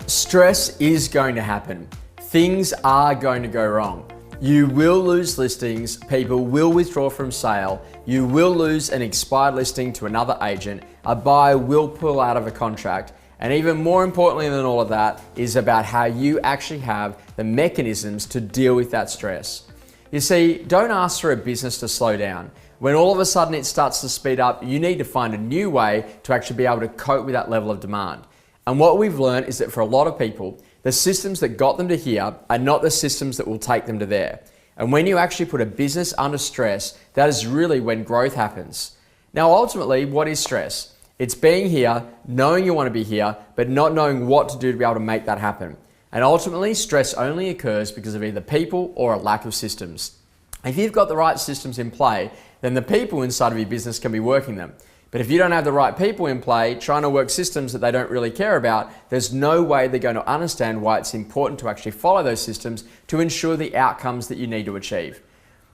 Stress is going to happen. Things are going to go wrong. You will lose listings, people will withdraw from sale, you will lose an expired listing to another agent, a buyer will pull out of a contract, and even more importantly than all of that is about how you actually have the mechanisms to deal with that stress. You see, don't ask for a business to slow down. When all of a sudden it starts to speed up, you need to find a new way to actually be able to cope with that level of demand. And what we've learned is that for a lot of people, the systems that got them to here are not the systems that will take them to there. And when you actually put a business under stress, that is really when growth happens. Now, ultimately, what is stress? It's being here, knowing you want to be here, but not knowing what to do to be able to make that happen. And ultimately, stress only occurs because of either people or a lack of systems. If you've got the right systems in play, then the people inside of your business can be working them. But if you don't have the right people in play, trying to work systems that they don't really care about, there's no way they're going to understand why it's important to actually follow those systems to ensure the outcomes that you need to achieve.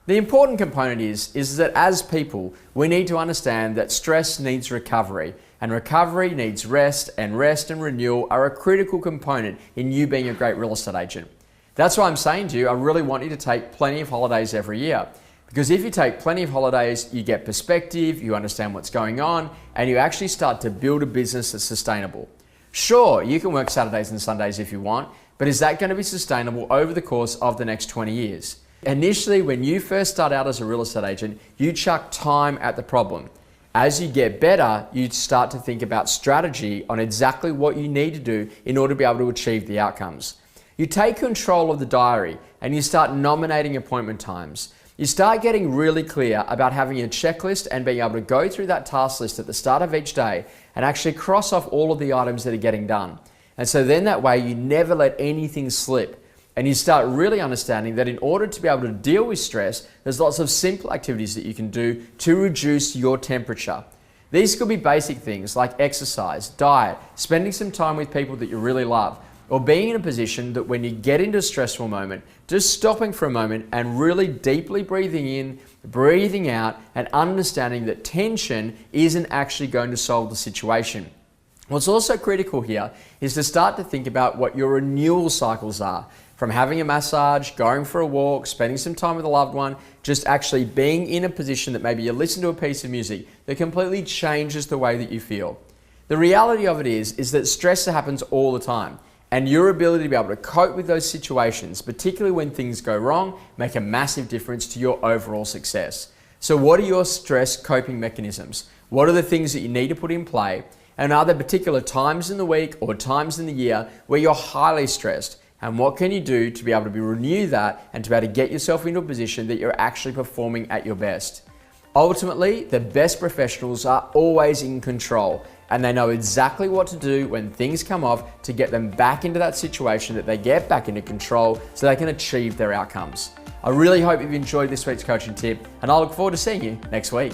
The important component is that as people, we need to understand that stress needs recovery, and recovery needs rest and renewal are a critical component in you being a great real estate agent. That's why I'm saying to you, I really want you to take plenty of holidays every year. Because if you take plenty of holidays, you get perspective, you understand what's going on, and you actually start to build a business that's sustainable. Sure, you can work Saturdays and Sundays if you want, but is that going to be sustainable over the course of the next 20 years? Initially, when you first start out as a real estate agent, you chuck time at the problem. As you get better, you start to think about strategy on exactly what you need to do in order to be able to achieve the outcomes. You take control of the diary and you start nominating appointment times. You start getting really clear about having a checklist and being able to go through that task list at the start of each day and actually cross off all of the items that are getting done. And so then that way you never let anything slip. And you start really understanding that in order to be able to deal with stress, there's lots of simple activities that you can do to reduce your temperature. These could be basic things like exercise, diet, spending some time with people that you really love, or being in a position that when you get into a stressful moment, just stopping for a moment and really deeply breathing in, breathing out, and understanding that tension isn't actually going to solve the situation. What's also critical here is to start to think about what your renewal cycles are. From having a massage, going for a walk, spending some time with a loved one, just actually being in a position that maybe you listen to a piece of music that completely changes the way that you feel. The reality of it is that stress happens all the time. And your ability to be able to cope with those situations, particularly when things go wrong, make a massive difference to your overall success. So what are your stress coping mechanisms? What are the things that you need to put in play? And are there particular times in the week or times in the year where you're highly stressed? And what can you do to be able to renew that and to be able to get yourself into a position that you're actually performing at your best? Ultimately, the best professionals are always in control and they know exactly what to do when things come off to get them back into that situation that they get back into control so they can achieve their outcomes. I really hope you've enjoyed this week's coaching tip and I look forward to seeing you next week.